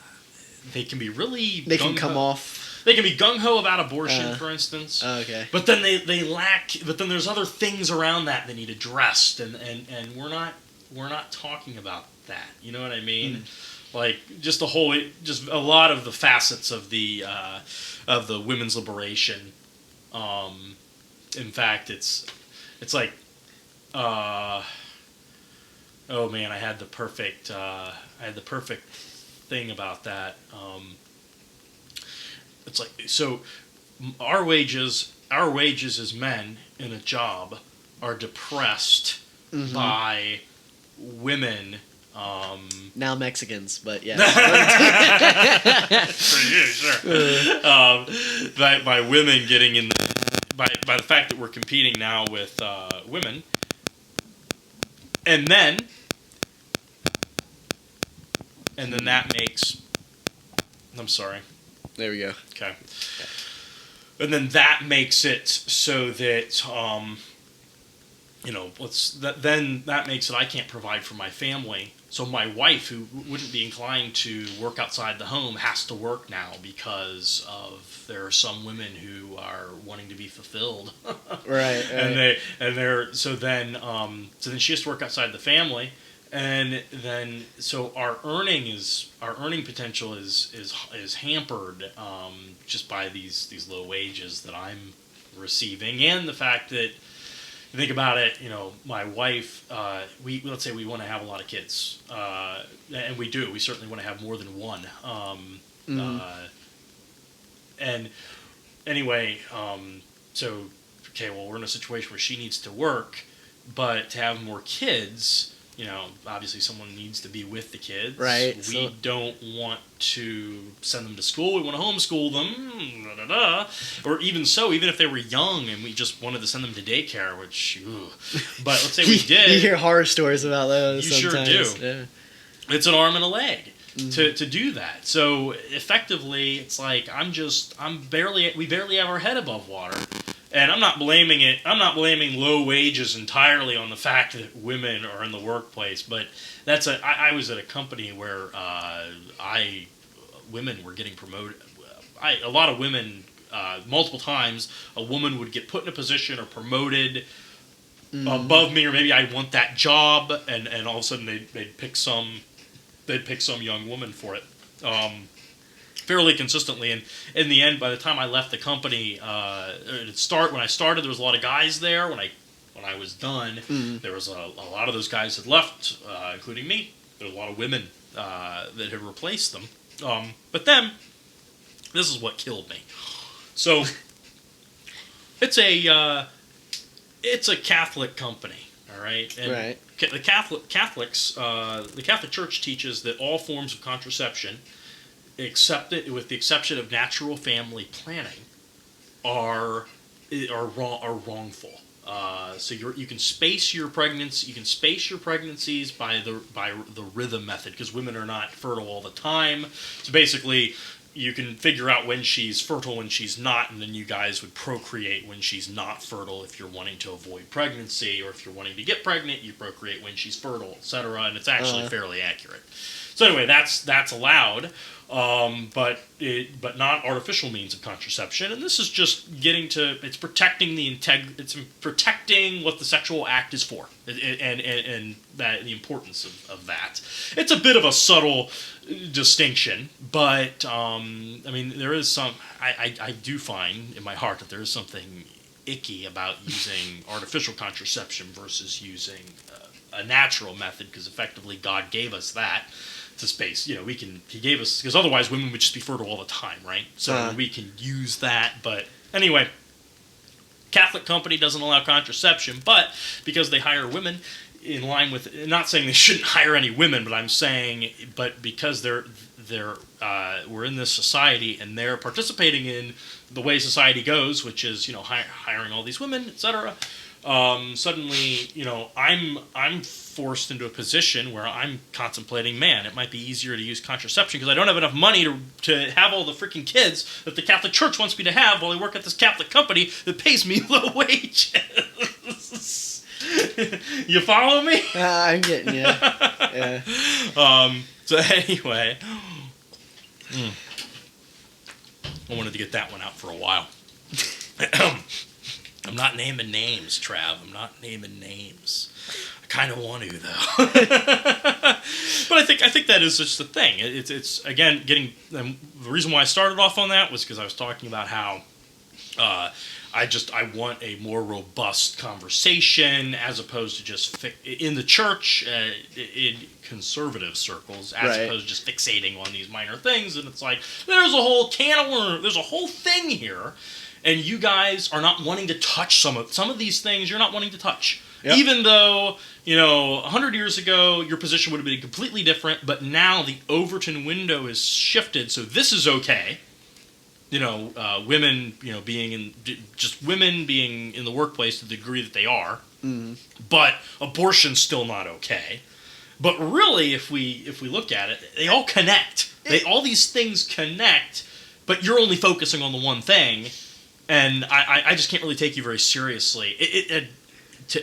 they can be really They can come off. They can be gung ho about abortion, for instance. Okay. But then they lack. But then there's other things around that they need addressed, and we're not talking about that. You know what I mean? Like just just a lot of the facets of the women's liberation. In fact, it's like, oh man, I had the perfect thing about that. It's like, so our wages as men in a job are depressed by women. Now Mexicans, but yeah. Sure. By women getting in by the fact that we're competing now with women, and then that makes. I'm sorry. There we go. Okay. And then that makes it so that then that makes it I can't provide for my family. So my wife, who wouldn't be inclined to work outside the home, has to work now because there are some women who are wanting to be fulfilled. Right. So then she has to work outside the family, and then so our earning potential is hampered just by these low wages that I'm receiving, and the fact that. Think about it, my wife, let's say we want to have a lot of kids, and we do. We certainly want to have more than one. And anyway, we're in a situation where she needs to work, but to have more kids, obviously someone needs to be with the kids. Right. We don't want to send them to school. We want to homeschool them. Or even if they were young and we just wanted to send them to daycare, which, but let's say we did. You hear horror stories about those. You sometimes. Sure do. Yeah. It's an arm and a leg to do that. So effectively, it's like we barely have our head above water. And I'm not blaming it. I'm not blaming low wages entirely on the fact that women are in the workplace, but I was at a company where women were getting promoted. A lot of women, multiple times, a woman would get put in a position or promoted above me, or maybe I want that job, and all of a sudden they'd pick some young woman for it. Fairly consistently, and in the end, by the time I left the company, when I started, there was a lot of guys there. When I was done, there was a lot of those guys had left, including me. There were a lot of women that had replaced them. But then, this is what killed me. So, it's a Catholic company, all right, and right. The Catholic Church teaches that all forms of contraception, with the exception of natural family planning, are wrongful. So you can space your pregnancy. You can space your pregnancies by the rhythm method, because women are not fertile all the time. So basically, you can figure out when she's fertile, when she's not, and then you guys would procreate when she's not fertile if you're wanting to avoid pregnancy, or if you're wanting to get pregnant, you procreate when she's fertile, etc. And it's actually fairly accurate. So anyway, that's allowed, but not artificial means of contraception. And this is just it's protecting it's protecting what the sexual act is for, and that the importance of that. It's a bit of a subtle distinction, but I mean, there is some. I do find in my heart that there is something icky about using artificial contraception versus using a natural method, because effectively God gave us that to space. He gave us, because otherwise women would just be fertile all the time, right? So we can use that. But anyway, Catholic company doesn't allow contraception, but because they hire women in line with, not saying they shouldn't hire any women, but I'm saying, but because we're in this society and they're participating in the way society goes, which is hiring all these women, etc. Suddenly, I'm forced into a position where I'm contemplating, man, it might be easier to use contraception because I don't have enough money to have all the freaking kids that the Catholic Church wants me to have while I work at this Catholic company that pays me low wages. You follow me? I'm getting you. Yeah. So anyway, I wanted to get that one out for a while. I'm not naming names, Trav. I'm not naming names. I kind of want to, though. But I think that is just the thing. It's again getting. The reason why I started off on that was because I was talking about how I want a more robust conversation as opposed to just in the church, in conservative circles, as opposed to just fixating on these minor things. And it's like, there's a whole can of worms. There's a whole thing here. And you guys are not wanting to touch some of these things. You're not wanting to touch. Yep. Even though, 100 years ago, your position would have been completely different. But now the Overton window is shifted. So this is okay. Women, women being in the workplace to the degree that they are. Mm-hmm. But abortion's still not okay. But really, if we look at it, they all connect. All these things connect. But you're only focusing on the one thing. And I just can't really take you very seriously.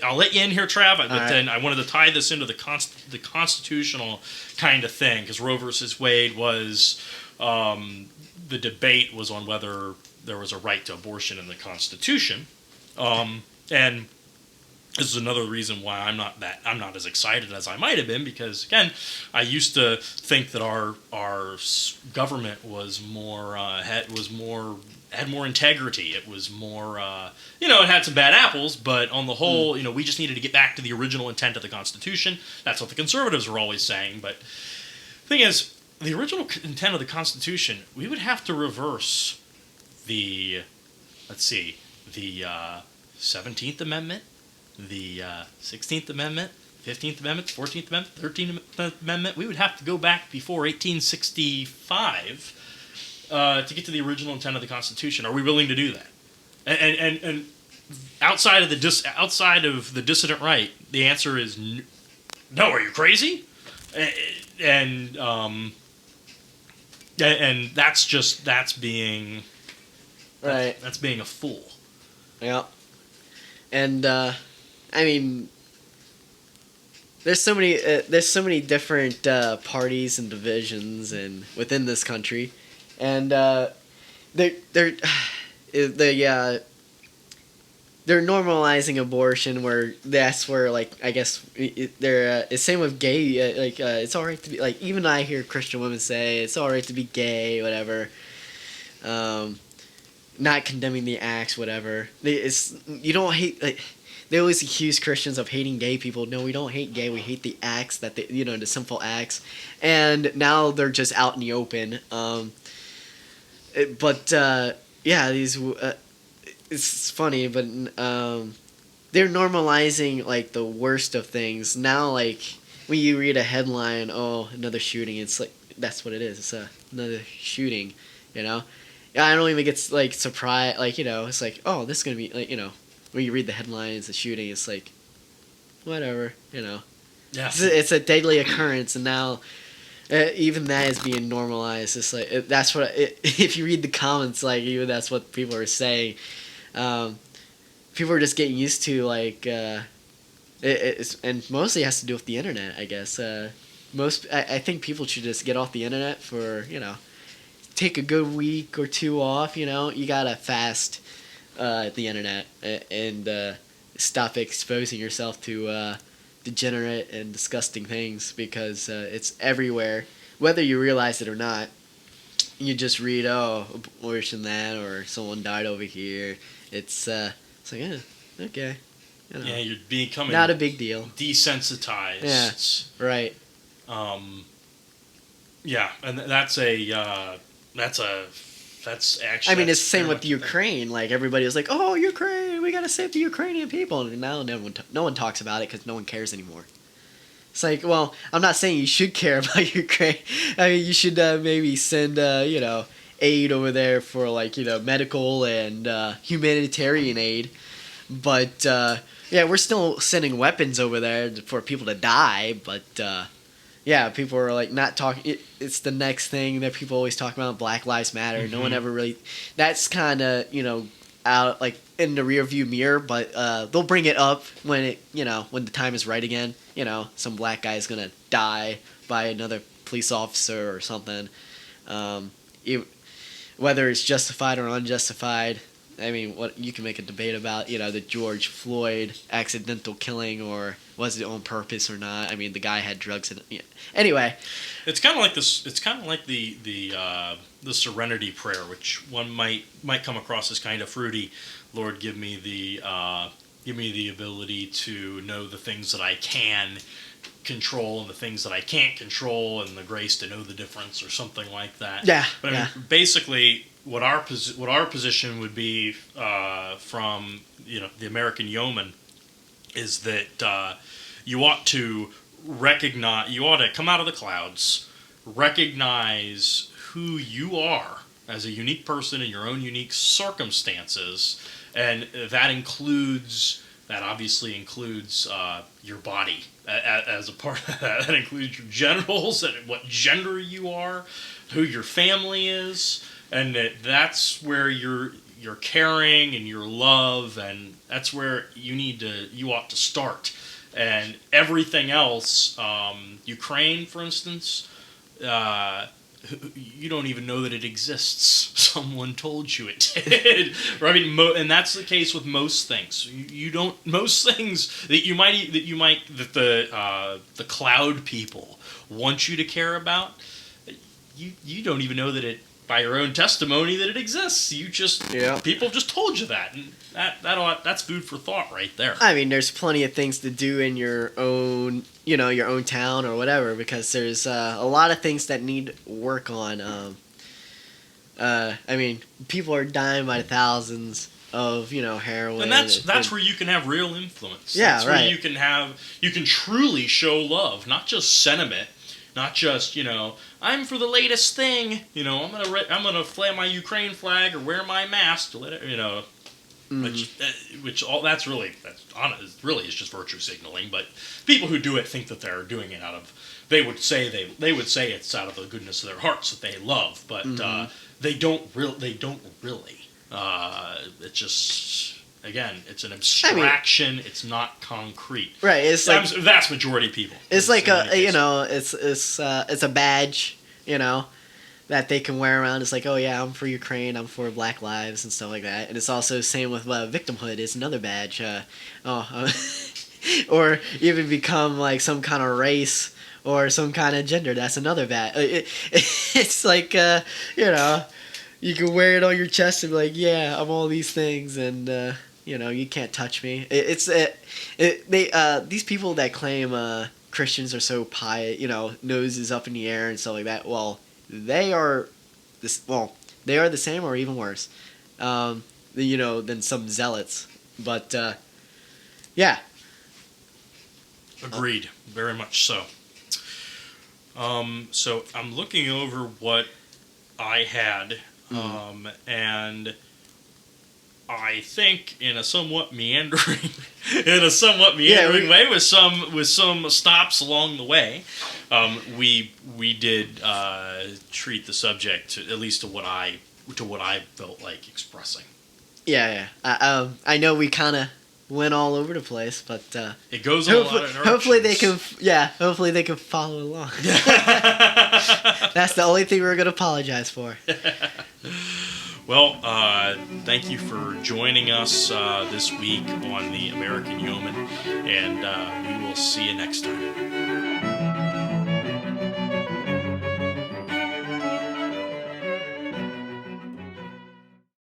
I'll let you in here, Trav, but then I wanted to tie this into the constitutional kind of thing, because Roe versus Wade was, the debate was on whether there was a right to abortion in the Constitution, and this is another reason why I'm not as excited as I might have been, because again, I used to think that our government was had more integrity. It was more, it had some bad apples, but on the whole, we just needed to get back to the original intent of the Constitution. That's what the conservatives were always saying. But the thing is, the original intent of the Constitution, we would have to reverse the 17th Amendment, the 16th Amendment, 15th Amendment, 14th Amendment, 13th Amendment. We would have to go back before 1865 to get to the original intent of the Constitution. Are we willing to do that? And outside of the dissident right, the answer is no. Are you crazy? And that's being right. That's being a fool. Yeah. And I mean, there's so many different parties and divisions within this country. And they're normalizing abortion, where that's where, like, I guess they're it's same with gay. It's all right to be, like, even I hear Christian women say it's all right to be gay, whatever. Not condemning the acts, whatever. You don't hate, like, they always accuse Christians of hating gay people. No, we don't hate gay. We hate the acts that the sinful acts. And now they're just out in the open. It's funny, but they're normalizing, like, the worst of things. Now, like, when you read a headline, oh, another shooting, it's like, that's what it is. It's another shooting, I don't even get, like, surprised. Like, it's like, oh, this is going to be, like, when you read the headlines, the shooting, it's like, whatever, you know. Yeah. It's a daily occurrence, and now even that is being normalized. It's like that's what if you read the comments, like even that's what people are saying. People are just getting used to like it's and mostly has to do with the internet, I guess. I think people should just get off the internet for take a good week or two off. You gotta fast the internet and stop exposing yourself to degenerate and disgusting things because it's everywhere, whether you realize it or not. You just read, oh, abortion that, or someone died over here. It's like, okay. Yeah, you're becoming not a big deal. Desensitized. Yeah, right. Yeah, and that's actually. I mean, it's the same with Ukraine. Like everybody was like, "Oh, Ukraine, we gotta save the Ukrainian people," and now no one talks about it because no one cares anymore. It's like, well, I'm not saying you should care about Ukraine. I mean, you should maybe send aid over there for medical and humanitarian aid, but yeah, we're still sending weapons over there for people to die, but. Yeah, people are like not talking. It's the next thing that people always talk about. Black Lives Matter. Mm-hmm. No one ever really. That's kind of out like in the rearview mirror. But they'll bring it up when when the time is right again. Some black guy is gonna die by another police officer or something. Whether it's justified or unjustified. I mean, what you can make a debate about, the George Floyd accidental killing, or was it on purpose or not? I mean, the guy had drugs in it. Anyway, it's kind of like this. It's kind of like the Serenity Prayer, which one might come across as kind of fruity. Lord, give me the ability to know the things that I can control and the things that I can't control, and the grace to know the difference, or something like that. Yeah. But I mean, basically, what our position would be from the American yeoman is that you ought to come out of the clouds, recognize who you are as a unique person in your own unique circumstances, and that obviously includes your body as a part of that. That includes your genitals and what gender you are, who your family is, and that's where your caring and your love, and that's where you ought to start. And everything else, Ukraine, for instance, you don't even know that it exists. Someone told you it did. I mean, and that's the case with most things. You don't. Most things that the cloud people want you to care about, you don't even know that it, by your own testimony, that it exists. People just told you that, and that's food for thought right there. I mean, there's plenty of things to do in your own, your own town or whatever, because there's a lot of things that need work on. I mean, people are dying by the thousands of heroin, and that's where you can have real influence. Yeah, that's right. Where you can truly show love, not just sentiment. Not just, I'm for the latest thing. I'm gonna fly my Ukraine flag or wear my mask to let it, which that's really is just virtue signaling. But people who do it think that they're doing it they would say it's out of the goodness of their hearts that they love, but they don't really. It's just. Again, it's an abstraction. I mean, it's not concrete. Right. It's like the vast majority of people. It's like it's a badge, that they can wear around. It's like, oh yeah, I'm for Ukraine. I'm for Black Lives and stuff like that. And it's also the same with victimhood. Is another badge. Or even become like some kind of race or some kind of gender. That's another badge. It's like you can wear it on your chest and be like, yeah, I'm all these things, and you can't touch me. These people that claim Christians are so pious, noses up in the air and stuff like that. Well, they are the same or even worse, than some zealots. But yeah. Agreed. Very much so. So I'm looking over what I had, and I think in a somewhat meandering, way, with some stops along the way, we did treat the subject to, at least to what I felt like expressing. Yeah. I know we kind of went all over the place, but It goes in a lot of directions. hopefully they can follow along. That's the only thing we're gonna apologize for. Well, thank you for joining us this week on the American Yeoman, and we will see you next time.